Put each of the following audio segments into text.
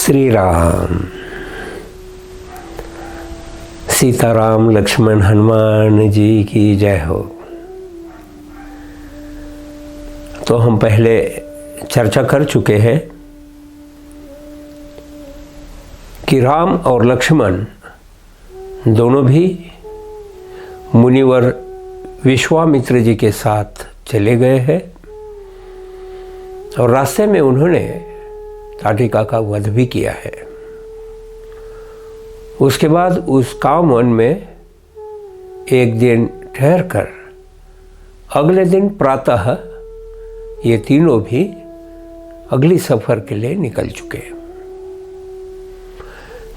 श्री राम। सीताराम लक्ष्मण हनुमान जी की जय हो। तो हम पहले चर्चा कर चुके हैं कि राम और लक्ष्मण दोनों भी मुनिवर विश्वामित्र जी के साथ चले गए हैं और रास्ते में उन्होंने ताटिका का वध भी किया है। उसके बाद उस काम वन में एक दिन ठहरकर अगले दिन प्रातः ये तीनों भी अगली सफर के लिए निकल चुके।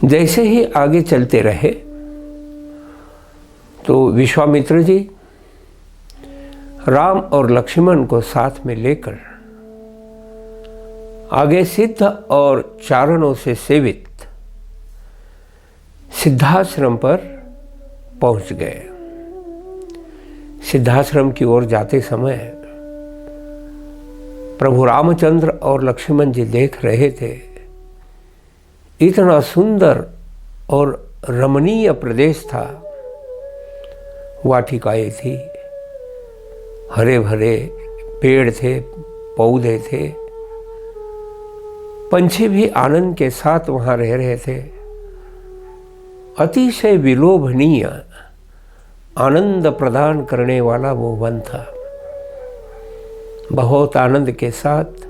जैसे ही आगे चलते रहे तो विश्वामित्र जी राम और लक्ष्मण को साथ में लेकर आगे सिद्ध और चारणों से सेवित सिद्धाश्रम पर पहुंच गए। सिद्धाश्रम की ओर जाते समय प्रभु रामचंद्र और लक्ष्मण जी देख रहे थे, इतना सुंदर और रमणीय प्रदेश था। वाटिकाएं थी, हरे भरे पेड़ थे, पौधे थे, पंछी भी आनंद के साथ वहाँ रह रहे थे। अतिशय विलोभनीय आनंद प्रदान करने वाला वो वन था। बहुत आनंद के साथ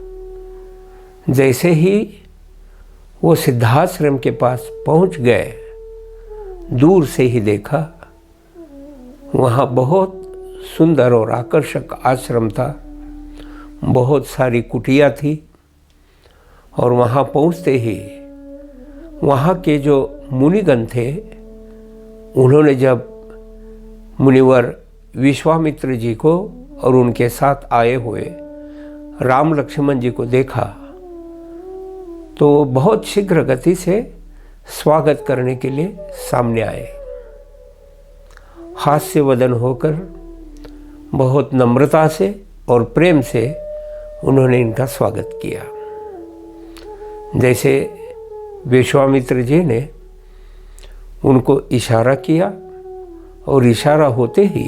जैसे ही वो सिद्धाश्रम के पास पहुंच गए, दूर से ही देखा वहाँ बहुत सुंदर और आकर्षक आश्रम था। बहुत सारी कुटिया थी और वहाँ पहुँचते ही वहाँ के जो मुनिगण थे, उन्होंने जब मुनिवर विश्वामित्र जी को और उनके साथ आए हुए राम लक्ष्मण जी को देखा तो बहुत शीघ्र गति से स्वागत करने के लिए सामने आए। हास्य वदन होकर बहुत नम्रता से और प्रेम से उन्होंने इनका स्वागत किया। जैसे विश्वामित्र जी ने उनको इशारा किया और इशारा होते ही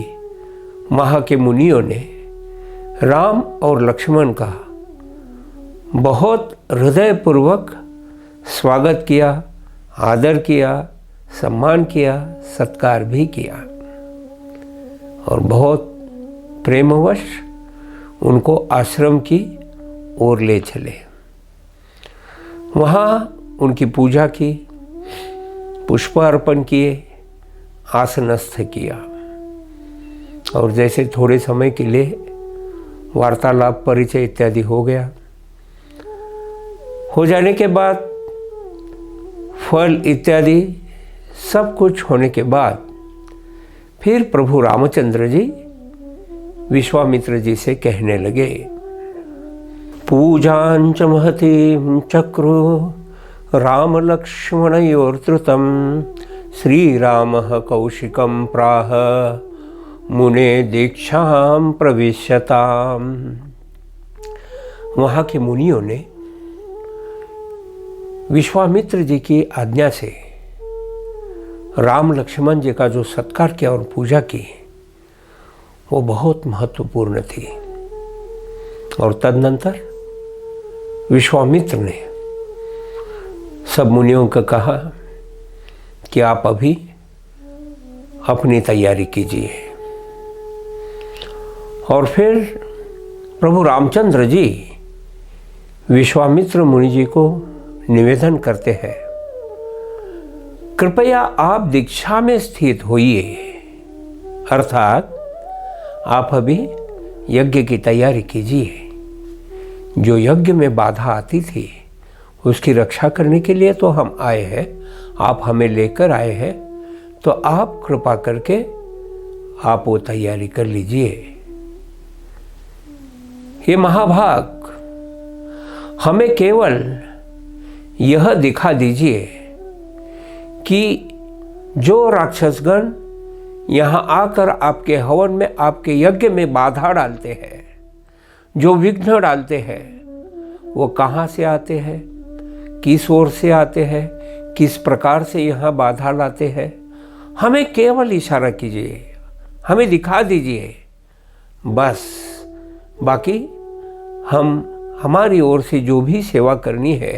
वहाँ के मुनियों ने राम और लक्ष्मण का बहुत हृदयपूर्वक स्वागत किया, आदर किया, सम्मान किया, सत्कार भी किया और बहुत प्रेमवश उनको आश्रम की ओर ले चले। वहाँ उनकी पूजा की, पुष्प अर्पण किए, आसनस्थ किया और जैसे थोड़े समय के लिए वार्तालाप, परिचय इत्यादि हो गया। हो जाने के बाद फल इत्यादि सब कुछ होने के बाद फिर प्रभु रामचंद्र जी विश्वामित्र जी से कहने लगे, पूजांच महतीं चक्रु राम लक्ष्मणयोर्धृतं श्रीरामः कौशिकं प्राह मुने दीक्षां प्रविश्यताम्। वहाँ के मुनियों ने विश्वामित्र जी की आज्ञा से राम लक्ष्मण जी का जो सत्कार किया और पूजा की, वो बहुत महत्वपूर्ण थी। और तदनंतर विश्वामित्र ने सब मुनियों को कहा कि आप अभी अपनी तैयारी कीजिए। और फिर प्रभु रामचंद्र जी विश्वामित्र मुनि जी को निवेदन करते हैं, कृपया आप दीक्षा में स्थित होइए, अर्थात आप अभी यज्ञ की तैयारी कीजिए। जो यज्ञ में बाधा आती थी उसकी रक्षा करने के लिए तो हम आए हैं, आप हमें लेकर आए हैं, तो आप कृपा करके आप वो तैयारी कर लीजिए। ये महाभाग हमें केवल यह दिखा दीजिए कि जो राक्षसगण यहाँ आकर आपके हवन में, आपके यज्ञ में बाधा डालते हैं, जो विघ्न डालते हैं, वो कहाँ से आते हैं, किस ओर से आते हैं, किस प्रकार से यहाँ बाधा लाते हैं, हमें केवल इशारा कीजिए, हमें दिखा दीजिए, बस। बाकी हमारी ओर से जो भी सेवा करनी है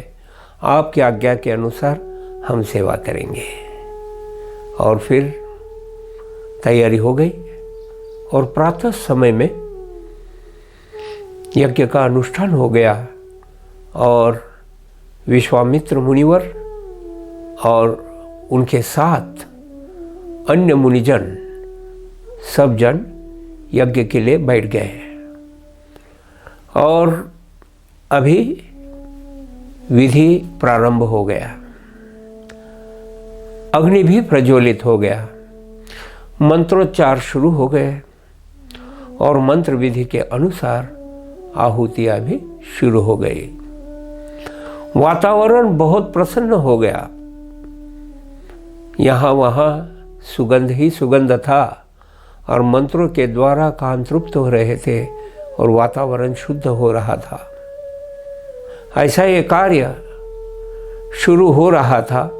आपकी आज्ञा के अनुसार हम सेवा करेंगे। और फिर तैयारी हो गई और प्रातः समय में यज्ञ का अनुष्ठान हो गया और विश्वामित्र मुनिवर और उनके साथ अन्य मुनिजन सब जन यज्ञ के लिए बैठ गए और अभी विधि प्रारंभ हो गया। अग्नि भी प्रज्वलित हो गया, मंत्रोच्चार शुरू हो गए और मंत्र विधि के अनुसार आहुतियां भी शुरू हो गई। वातावरण बहुत प्रसन्न हो गया, यहाँ वहाँ सुगंध ही सुगंध था और मंत्रों के द्वारा कान तृप्त हो रहे थे और वातावरण शुद्ध हो रहा था। ऐसा ये कार्य शुरू हो रहा था।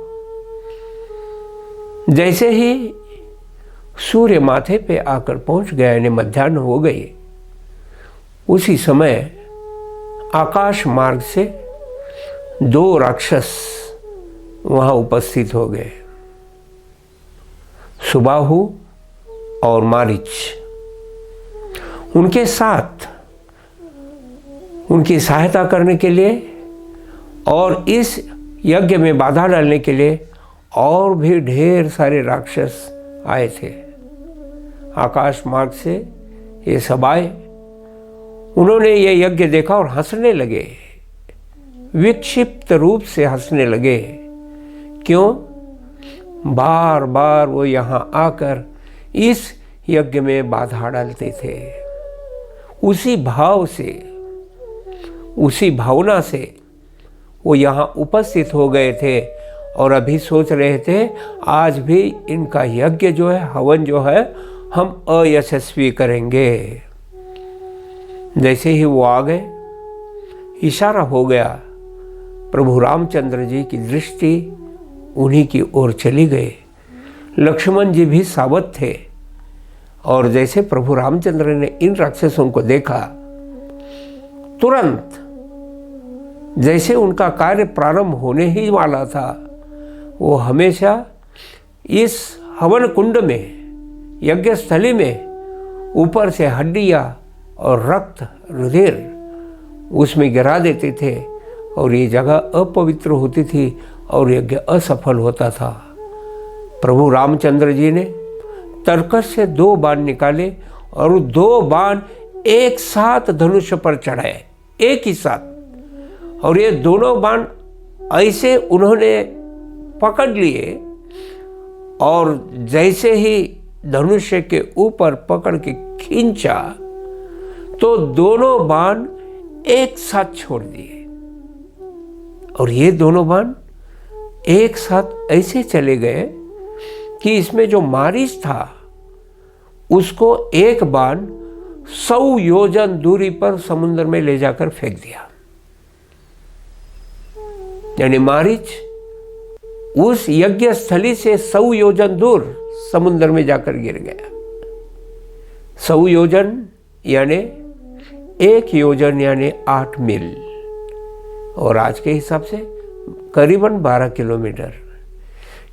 जैसे ही सूर्य माथे पे आकर पहुंच गया, यानी मध्याह्न हो गई, उसी समय आकाश मार्ग से 2 राक्षस वहां उपस्थित हो गए, सुबाहु और मारीच। उनके साथ उनकी सहायता करने के लिए और इस यज्ञ में बाधा डालने के लिए और भी ढेर सारे राक्षस आए थे। आकाश मार्ग से ये सब आए, उन्होंने ये यज्ञ देखा और हंसने लगे, विक्षिप्त रूप से हंसने लगे। क्यों? बार बार वो यहाँ आकर इस यज्ञ में बाधा डालते थे। उसी भाव से, उसी भावना से वो यहाँ उपस्थित हो गए थे और अभी सोच रहे थे आज भी इनका यज्ञ जो है, हवन जो है, हम अयशस्वी करेंगे। जैसे ही वो आ गए, इशारा हो गया, प्रभु रामचंद्र जी की दृष्टि उन्हीं की ओर चली गई। लक्ष्मण जी भी सावध थे और जैसे प्रभु रामचंद्र ने इन राक्षसों को देखा, तुरंत जैसे उनका कार्य प्रारंभ होने ही वाला था, वो हमेशा इस हवन कुंड में, यज्ञ स्थली में ऊपर से हड्डियाँ और रक्त, रुधिर उसमें गिरा देते थे और ये जगह अपवित्र होती थी और यज्ञ असफल होता था। प्रभु रामचंद्र जी ने तरकस से 2 बाण निकाले और 2 बाण एक साथ धनुष पर चढ़ाए, एक ही साथ। और ये दोनों बाण ऐसे उन्होंने पकड़ लिए और जैसे ही धनुष्य के ऊपर पकड़ के खींचा तो दोनों बाण एक साथ छोड़ दिए और ये दोनों बाण एक साथ ऐसे चले गए कि इसमें जो मारीच था उसको एक बाण 100 योजन दूरी पर समुद्र में ले जाकर फेंक दिया। यानी मारीच उस यज्ञ स्थली से 100 योजन दूर समुद्र में जाकर गिर गया। 100 योजन यानी 1 योजन यानी 8 मील और आज के हिसाब से करीबन 12 किलोमीटर,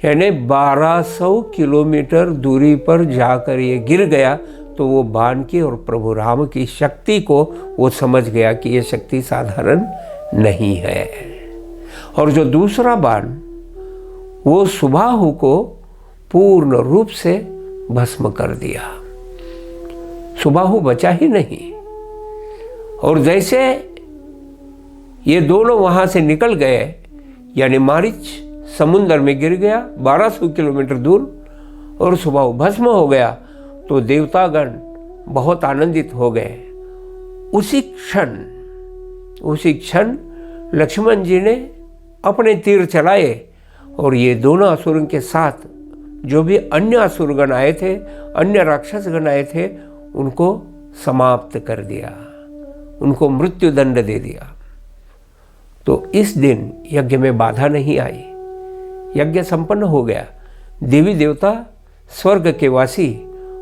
यानी 1200 किलोमीटर दूरी पर जाकर ये गिर गया। तो वो बाण की और प्रभु राम की शक्ति को वो समझ गया कि ये शक्ति साधारण नहीं है। और जो दूसरा बाण वो सुबाहु को पूर्ण रूप से भस्म कर दिया, सुबाहु बचा ही नहीं। और जैसे ये दोनों वहां से निकल गए, यानी मारीच समुद्र में गिर गया 1200 किलोमीटर दूर और सुबाहु भस्म हो गया, तो देवतागण बहुत आनंदित हो गए। उसी क्षण लक्ष्मण जी ने अपने तीर चलाए और ये दोनों असुरों के साथ जो भी अन्य असुरगण आए थे, अन्य राक्षसगण आए थे, उनको समाप्त कर दिया, उनको मृत्यु दंड दे दिया। तो इस दिन यज्ञ में बाधा नहीं आई, यज्ञ संपन्न हो गया। देवी देवता स्वर्ग के वासी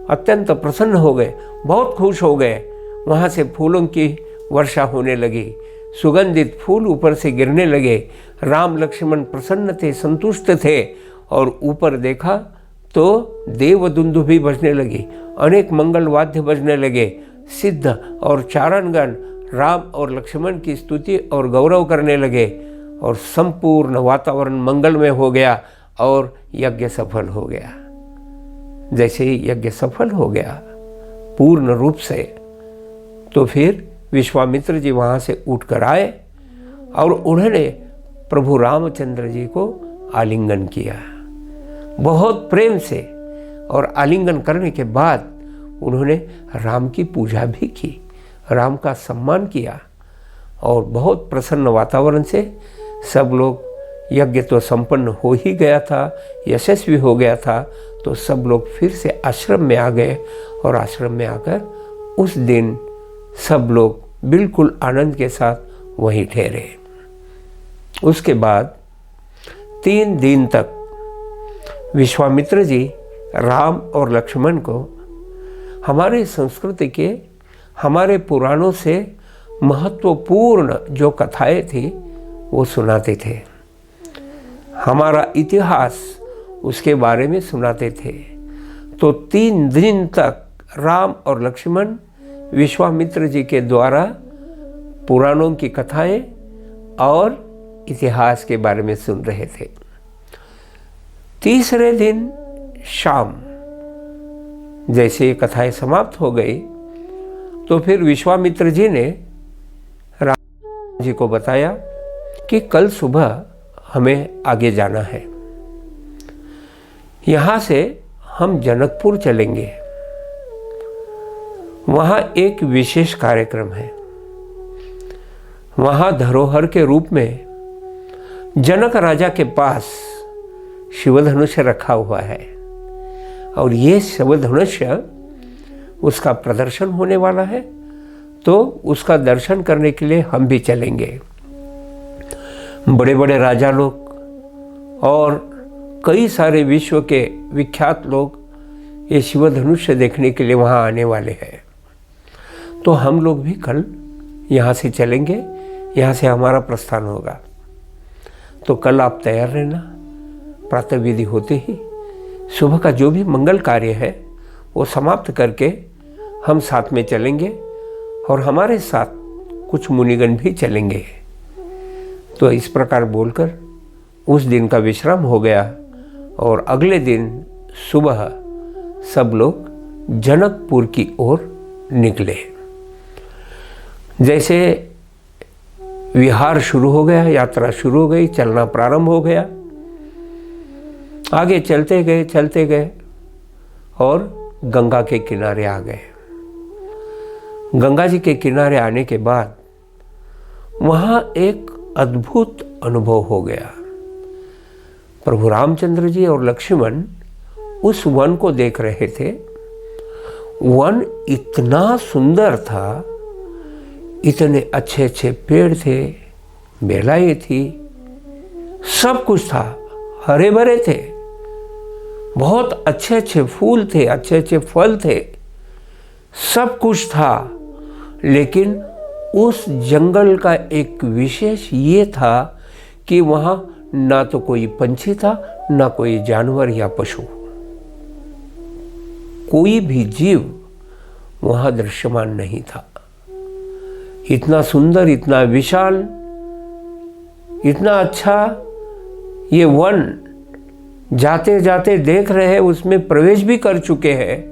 अत्यंत प्रसन्न हो गए, बहुत खुश हो गए। वहाँ से फूलों की वर्षा होने लगी, सुगंधित फूल ऊपर से गिरने लगे। राम लक्ष्मण प्रसन्न थे, संतुष्ट थे। और ऊपर देखा तो देवदुन्दुभी बजने लगी, अनेक मंगल वाद्य बजने लगे। सिद्ध और चारणगण राम और लक्ष्मण की स्तुति और गौरव करने लगे और संपूर्ण वातावरण मंगलमय हो गया और यज्ञ सफल हो गया। जैसे ही यज्ञ सफल हो गया पूर्ण रूप से, तो फिर विश्वामित्र जी वहाँ से उठकर आए और उन्होंने प्रभु रामचंद्र जी को आलिंगन किया बहुत प्रेम से। और आलिंगन करने के बाद उन्होंने राम की पूजा भी की, राम का सम्मान किया और बहुत प्रसन्न वातावरण से सब लोग, यज्ञ तो संपन्न हो ही गया था, यशस्वी हो गया था, तो सब लोग फिर से आश्रम में आ गए। और आश्रम में आकर उस दिन सब लोग बिल्कुल आनंद के साथ वहीं ठहरे। उसके बाद 3 दिन तक विश्वामित्र जी राम और लक्ष्मण को हमारे संस्कृति के, हमारे पुराणों से महत्वपूर्ण जो कथाएं थी वो सुनाते थे, हमारा इतिहास उसके बारे में सुनाते थे। तो 3 दिन तक राम और लक्ष्मण विश्वामित्र जी के द्वारा पुराणों की कथाएं और इतिहास के बारे में सुन रहे थे। तीसरे दिन शाम जैसे ये कथाएं समाप्त हो गई, तो फिर विश्वामित्र जी ने राम जी को बताया कि कल सुबह हमें आगे जाना है, यहाँ से हम जनकपुर चलेंगे, वहाँ एक विशेष कार्यक्रम है। वहाँ धरोहर के रूप में जनक राजा के पास शिवधनुष रखा हुआ है और ये शिवधनुष उसका प्रदर्शन होने वाला है, तो उसका दर्शन करने के लिए हम भी चलेंगे। बड़े बड़े राजा लोग और कई सारे विश्व के विख्यात लोग ये शिवधनुष देखने के लिए वहाँ आने वाले हैं, तो हम लोग भी कल यहाँ से चलेंगे, यहाँ से हमारा प्रस्थान होगा। तो कल आप तैयार रहना, प्रातः विधि होते ही सुबह का जो भी मंगल कार्य है वो समाप्त करके हम साथ में चलेंगे और हमारे साथ कुछ मुनिगण भी चलेंगे। तो इस प्रकार बोलकर उस दिन का विश्राम हो गया और अगले दिन सुबह सब लोग जनकपुर की ओर निकले। जैसे विहार शुरू हो गया, यात्रा शुरू हो गई, चलना प्रारंभ हो गया। आगे चलते गए और गंगा के किनारे आ गए। गंगा जी के किनारे आने के बाद वहाँ एक अद्भुत अनुभव हो गया। प्रभु रामचंद्र जी और लक्ष्मण उस वन को देख रहे थे। वन इतना सुंदर था, इतने अच्छे अच्छे पेड़ थे, बेलाएं थी, सब कुछ था, हरे भरे थे, बहुत अच्छे अच्छे फूल थे, अच्छे अच्छे फल थे, सब कुछ था। लेकिन उस जंगल का एक विशेष ये था कि वहाँ ना तो कोई पंछी था, ना कोई जानवर या पशु, कोई भी जीव वहाँ दृश्यमान नहीं था। इतना सुंदर, इतना विशाल, इतना अच्छा ये वन, जाते जाते देख रहे हैं, उसमें प्रवेश भी कर चुके हैं,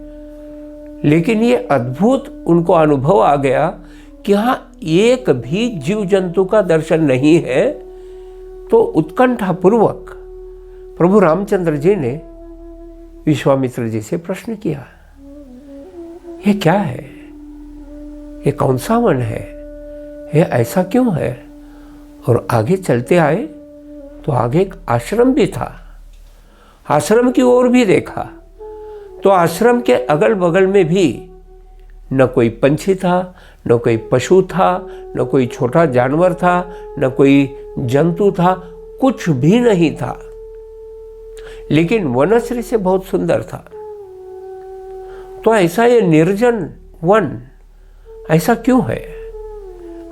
लेकिन ये अद्भुत उनको अनुभव आ गया कि हाँ, एक भी जीव जंतु का दर्शन नहीं है। तो उत्कंठापूर्वक प्रभु रामचंद्र जी ने विश्वामित्र जी से प्रश्न किया, ये क्या है, ये कौन सा वन है, ये ऐसा क्यों है? और आगे चलते आए तो आगे एक आश्रम भी था। आश्रम की ओर भी देखा तो आश्रम के अगल बगल में भी न कोई पंछी था, न कोई पशु था, न कोई छोटा जानवर था, न कोई जंतु था, कुछ भी नहीं था। लेकिन वनश्री से बहुत सुंदर था। तो ऐसा ये निर्जन वन ऐसा क्यों है?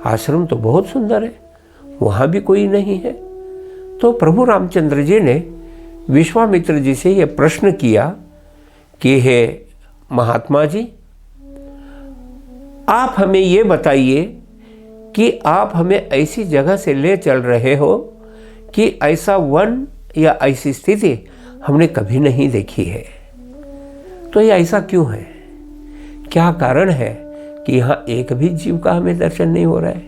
आश्रम तो बहुत सुंदर है, वहां भी कोई नहीं है। तो प्रभु रामचंद्र जी ने विश्वामित्र जी से यह प्रश्न किया कि हे महात्मा जी, आप हमें ये बताइए कि आप हमें ऐसी जगह से ले चल रहे हो कि ऐसा वन या ऐसी स्थिति हमने कभी नहीं देखी है। तो ये ऐसा क्यों है? क्या कारण है कि यहाँ एक भी जीव का हमें दर्शन नहीं हो रहा है?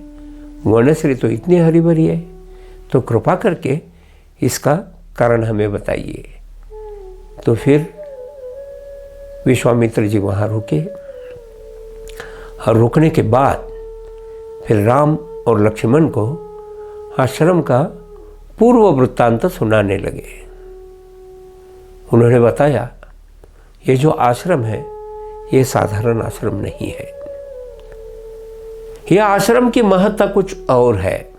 वनश्री तो इतनी हरी भरी है, तो कृपा करके इसका कारण हमें बताइए। तो फिर विश्वामित्र जी वहाँ रुके और रुकने के बाद फिर राम और लक्ष्मण को आश्रम का पूर्व वृत्तांत सुनाने लगे। उन्होंने बताया, ये जो आश्रम है ये साधारण आश्रम नहीं है। यह आश्रम की महत्ता कुछ और है।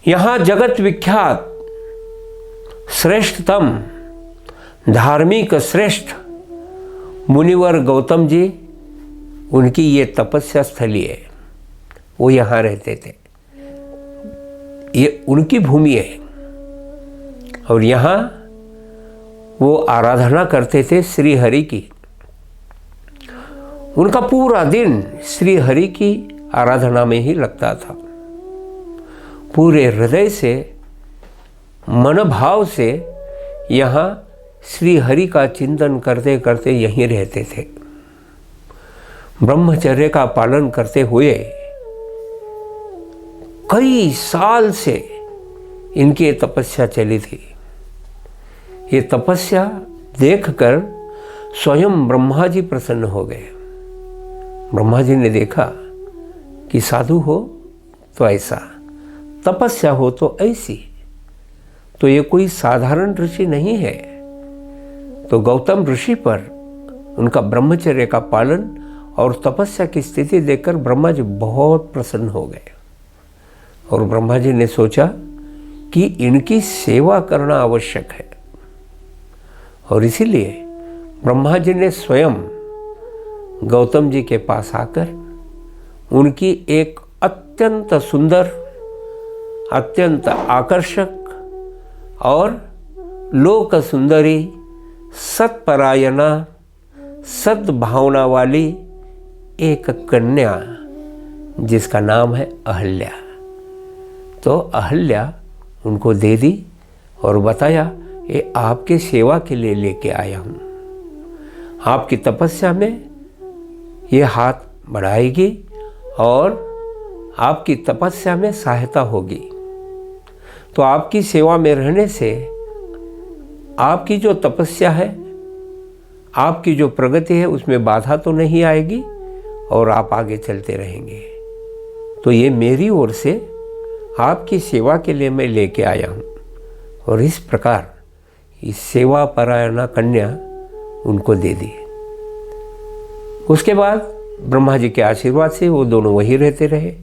यहाँ जगत विख्यात श्रेष्ठतम धार्मिक श्रेष्ठ मुनिवर गौतम जी, उनकी ये तपस्या स्थली है। वो यहाँ रहते थे, ये उनकी भूमि है। और यहाँ वो आराधना करते थे श्री हरि की। उनका पूरा दिन श्री हरि की आराधना में ही लगता था। पूरे हृदय से, मन भाव से यहाँ श्री हरि का चिंतन करते करते यहीं रहते थे। ब्रह्मचर्य का पालन करते हुए कई साल से इनकी तपस्या चली थी। ये तपस्या देखकर स्वयं ब्रह्मा जी प्रसन्न हो गए। ब्रह्मा जी ने देखा कि साधु हो तो ऐसा, तपस्या हो तो ऐसी, तो ये कोई साधारण ऋषि नहीं है। तो गौतम ऋषि पर उनका ब्रह्मचर्य का पालन और तपस्या की स्थिति देखकर ब्रह्मा जी बहुत प्रसन्न हो गए। और ब्रह्मा जी ने सोचा कि इनकी सेवा करना आवश्यक है। और इसीलिए ब्रह्मा जी ने स्वयं गौतम जी के पास आकर उनकी एक अत्यंत सुंदर, अत्यंत आकर्षक और लोक सुंदरी, सत्परायणा, सद्भावना वाली एक कन्या जिसका नाम है अहल्या, तो अहल्या उनको दे दी और बताया, ये आपके सेवा के लिए लेके आया हूँ। आपकी तपस्या में ये हाथ बढ़ाएगी और आपकी तपस्या में सहायता होगी। तो आपकी सेवा में रहने से आपकी जो तपस्या है, आपकी जो प्रगति है, उसमें बाधा तो नहीं आएगी और आप आगे चलते रहेंगे। तो ये मेरी ओर से आपकी सेवा के लिए मैं लेके आया हूँ। और इस प्रकार इस सेवा परायणा कन्या उनको दे दी। उसके बाद ब्रह्मा जी के आशीर्वाद से वो दोनों वहीं रहते रहे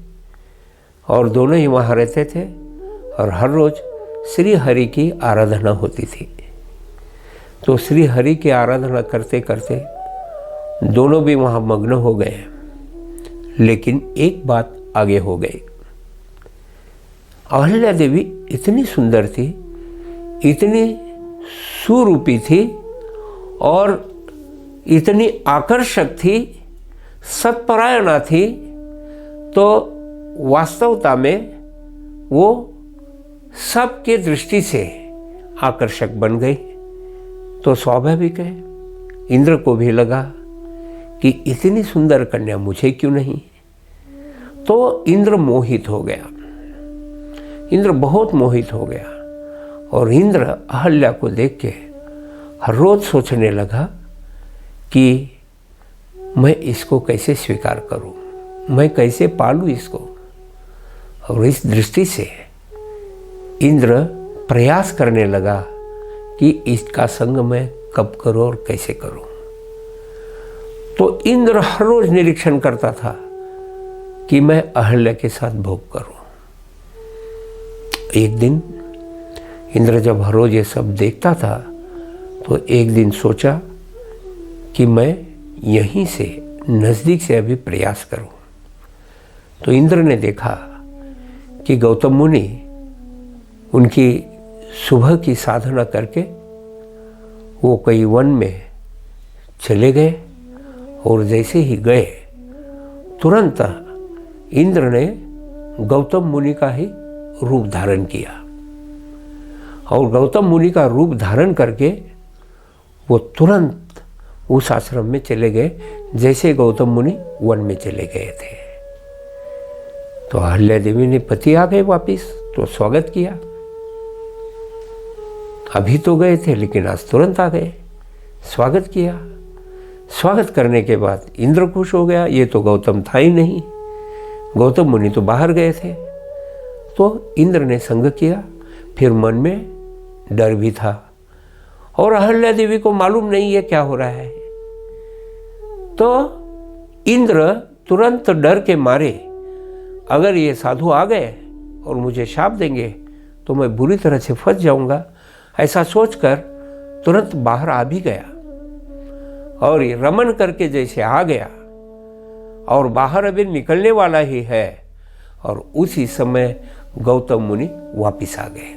और दोनों ही वहाँ रहते थे। और हर रोज़ श्री हरि की आराधना होती थी। तो श्री हरि की आराधना करते करते दोनों भी वहाँ मग्न हो गए। लेकिन एक बात आगे हो गई। अहल्या देवी इतनी सुंदर थी, इतनी सुरूपी थी और इतनी आकर्षक थी, सत्परायणा थी, तो वास्तवता में वो सबके दृष्टि से आकर्षक बन गई। तो स्वाभाविक है, इंद्र को भी लगा कि इतनी सुंदर कन्या मुझे क्यों नहीं। तो इंद्र मोहित हो गया, इंद्र बहुत मोहित हो गया। और इंद्र अहल्या को देख के हर रोज सोचने लगा कि मैं इसको कैसे स्वीकार करूं, मैं कैसे पालूं इसको। और इस दृष्टि से इंद्र प्रयास करने लगा कि इसका संग मैं कब करूं और कैसे करूं। तो इंद्र हर रोज निरीक्षण करता था कि मैं अहल्या के साथ भोग करूं। एक दिन इंद्र जब हर रोज ये सब देखता था तो एक दिन सोचा कि मैं यहीं से नज़दीक से अभी प्रयास करूं। तो इंद्र ने देखा कि गौतम मुनि उनकी सुबह की साधना करके वो कई वन में चले गए, और जैसे ही गए तुरंत इंद्र ने गौतम मुनि का ही रूप धारण किया, और गौतम मुनि का रूप धारण करके वो तुरंत उस आश्रम में चले गए जैसे गौतम मुनि वन में चले गए थे। तो अहल्या देवी ने पति आ गए वापिस, तो स्वागत किया। अभी तो गए थे लेकिन आज तुरंत आ गए, स्वागत किया। स्वागत करने के बाद इंद्र खुश हो गया, ये तो गौतम था ही नहीं, गौतम मुनि तो बाहर गए थे। तो इंद्र ने संग किया, फिर मन में डर भी था, और अहल्या देवी को मालूम नहीं है क्या हो रहा है। तो इंद्र तुरंत डर के मारे, अगर ये साधु आ गए और मुझे शाप देंगे तो मैं बुरी तरह से फंस जाऊंगा, ऐसा सोचकर तुरंत बाहर आ भी गया, और ये रमन करके जैसे आ गया और बाहर अभी निकलने वाला ही है, और उसी समय गौतम मुनि वापिस आ गए।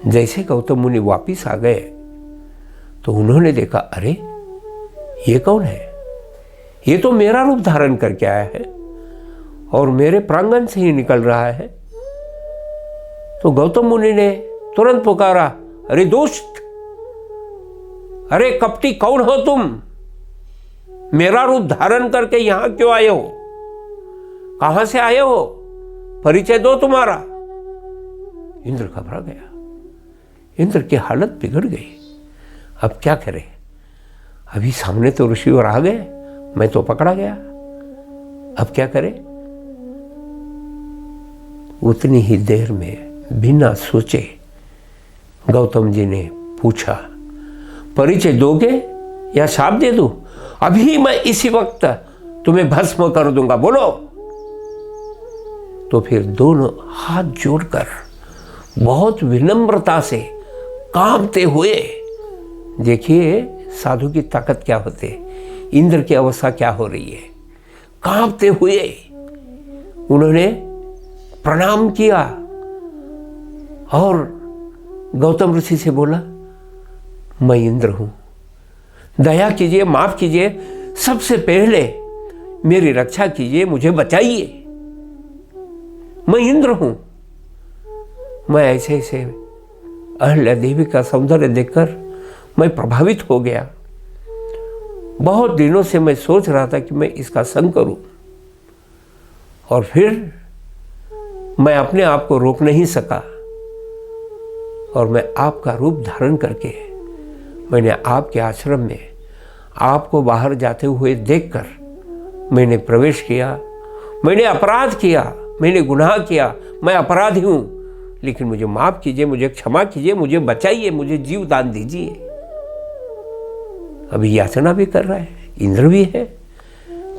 जैसे गौतम मुनि वापिस आ गए तो उन्होंने देखा, अरे ये कौन है? ये तो मेरा रूप धारण करके आया है और मेरे प्रांगण से ही निकल रहा है। तो गौतम मुनि ने तुरंत पुकारा, अरे दोस्त, अरे कपटी, कौन हो तुम? मेरा रूप धारण करके यहां क्यों आए हो? कहां से आए हो? परिचय दो तुम्हारा। इंद्र घबरा गया, इंद्र की हालत बिगड़ गई। अब क्या करे? अभी सामने तो ऋषिवर आ गए, मैं तो पकड़ा गया, अब क्या करे? उतनी ही देर में बिना सोचे गौतम जी ने पूछा, परिचय दोगे या शाप दे दूं? अभी मैं इसी वक्त तुम्हें भस्म कर दूंगा, बोलो। तो फिर दोनों हाथ जोड़कर बहुत विनम्रता से कांपते हुए, देखिए साधु की ताकत क्या होती है, इंद्र की अवस्था क्या हो रही है, कांपते हुए उन्होंने प्रणाम किया और गौतम ऋषि से बोला, मैं इंद्र हूं, दया कीजिए, माफ कीजिए, सबसे पहले मेरी रक्षा कीजिए, मुझे बचाइए, मैं इंद्र हूं। मैं ऐसे ऐसे अहल्या देवी का सौंदर्य देखकर मैं प्रभावित हो गया। बहुत दिनों से मैं सोच रहा था कि मैं इसका संग करूं, और फिर मैं अपने आप को रोक नहीं सका, और मैं आपका रूप धारण करके मैंने आपके आश्रम में आपको बाहर जाते हुए देखकर मैंने प्रवेश किया। मैंने अपराध किया, मैंने गुनाह किया, मैं अपराधी हूं, लेकिन मुझे माफ कीजिए, मुझे क्षमा कीजिए, मुझे बचाइए, मुझे जीव दान दीजिए। अभी याचना भी कर रहा है, इंद्र भी है।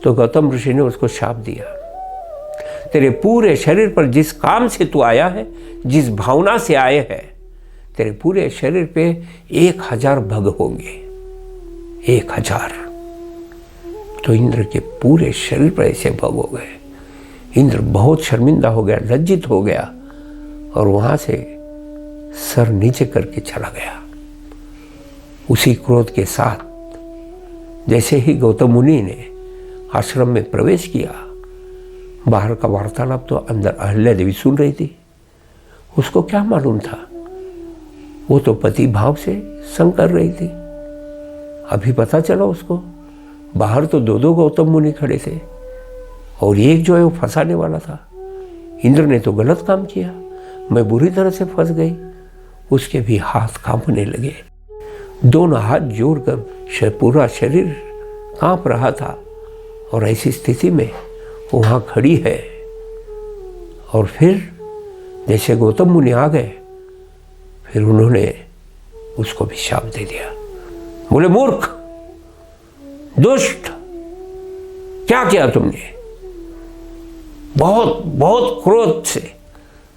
तो गौतम ऋषि ने उसको शाप दिया, तेरे पूरे शरीर पर जिस काम से तू आया है, जिस भावना से आए है, तेरे पूरे शरीर पे 1000 भग होंगे, 1000। तो इंद्र के पूरे शरीर पर ऐसे भग हो गए। इंद्र बहुत शर्मिंदा हो गया, लज्जित हो गया, और वहां से सर नीचे करके चला गया। उसी क्रोध के साथ जैसे ही गौतम मुनि ने आश्रम में प्रवेश किया, बाहर का वार्तालाप तो अंदर अहल्या देवी सुन रही थी। उसको क्या मालूम था, वो तो पति भाव से संग कर रही थी। अभी पता चला उसको, बाहर तो 2 गौतम मुनि खड़े थे, और एक जो है वो फंसाने वाला था। इंद्र ने तो गलत काम किया, मैं बुरी तरह से फंस गई। उसके भी हाथ कांपने लगे, दोनों हाथ जोड़कर पूरा शरीर कांप रहा था, और ऐसी स्थिति में वहाँ खड़ी है। और फिर जैसे गौतम मुनि आ गए, फिर उन्होंने उसको भी शाप दे दिया। बोले, मूर्ख, दुष्ट, क्या किया तुमने? बहुत बहुत क्रोध से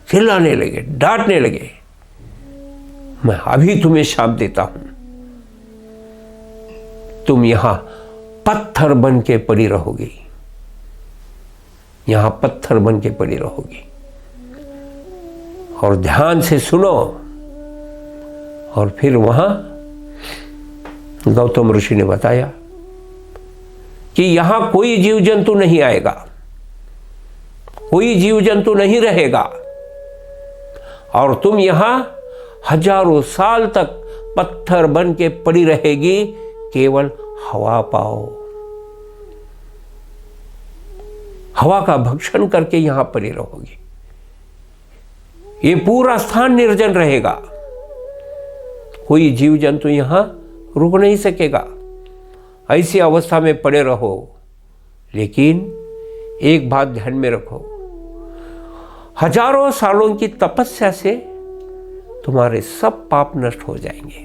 चिल्लाने लगे, डांटने लगे। मैं अभी तुम्हें शाप देता हूं, तुम यहां पत्थर बन के पड़ी रहोगी, यहां पत्थर बन के पड़ी रहोगी। और ध्यान से सुनो। और फिर वहां गौतम ऋषि ने बताया कि यहां कोई जीव जंतु नहीं आएगा, कोई जीव जंतु नहीं रहेगा, और तुम यहां हजारों साल तक पत्थर बन के पड़ी रहेगी, केवल हवा पाओ, हवा का भक्षण करके यहां पड़ी रहोगी। ये पूरा स्थान निर्जन रहेगा, कोई जीव जंतु यहां रुक नहीं सकेगा। ऐसी अवस्था में पड़े रहो। लेकिन एक बात ध्यान में रखो, हजारों सालों की तपस्या से तुम्हारे सब पाप नष्ट हो जाएंगे।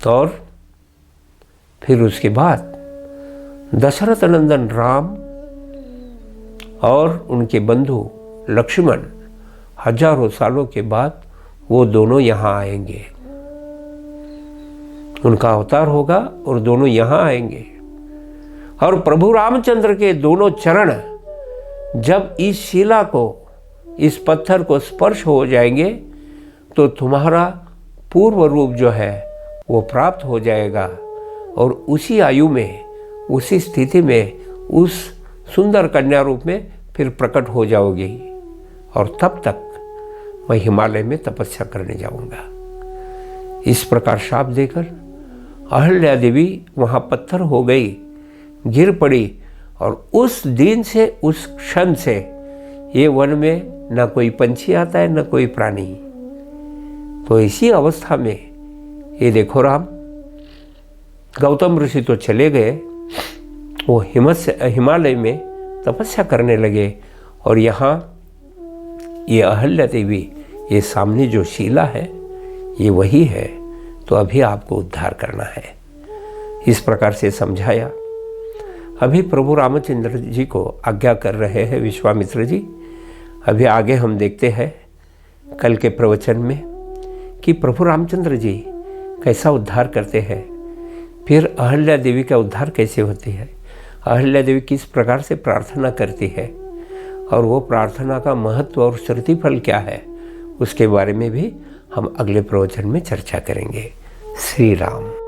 और फिर उसके बाद दशरथ नंदन राम और उनके बंधु लक्ष्मण हजारों सालों के बाद वो दोनों यहां आएंगे। उनका अवतार होगा और दोनों यहां आएंगे। और प्रभु रामचंद्र के दोनों चरण जब इस शिला को, इस पत्थर को स्पर्श हो जाएंगे, तो तुम्हारा पूर्व रूप जो है वो प्राप्त हो जाएगा। और उसी आयु में, उसी स्थिति में, उस सुंदर कन्या रूप में फिर प्रकट हो जाओगी। और तब तक मैं हिमालय में तपस्या करने जाऊंगा। इस प्रकार शाप देकर अहल्या देवी वहां पत्थर हो गई, गिर पड़ी। और उस दिन से, उस क्षण से ये वन में न कोई पंछी आता है, न कोई प्राणी। तो इसी अवस्था में ये देखो राम, गौतम ऋषि तो चले गए, वो हिमालय में तपस्या करने लगे। और यहाँ ये अहल्या देवी, ये सामने जो शिला है, ये वही है। तो अभी आपको उद्धार करना है, इस प्रकार से समझाया। अभी प्रभु रामचंद्र जी को आज्ञा कर रहे हैं विश्वामित्र जी। अभी आगे हम देखते हैं कल के प्रवचन में कि प्रभु रामचंद्र जी कैसा उद्धार करते हैं, फिर अहल्या देवी का उद्धार कैसे होती है, अहल्या देवी किस प्रकार से प्रार्थना करती है, और वो प्रार्थना का महत्व और श्रुतिफल क्या है, उसके बारे में भी हम अगले प्रवचन में चर्चा करेंगे। श्री राम।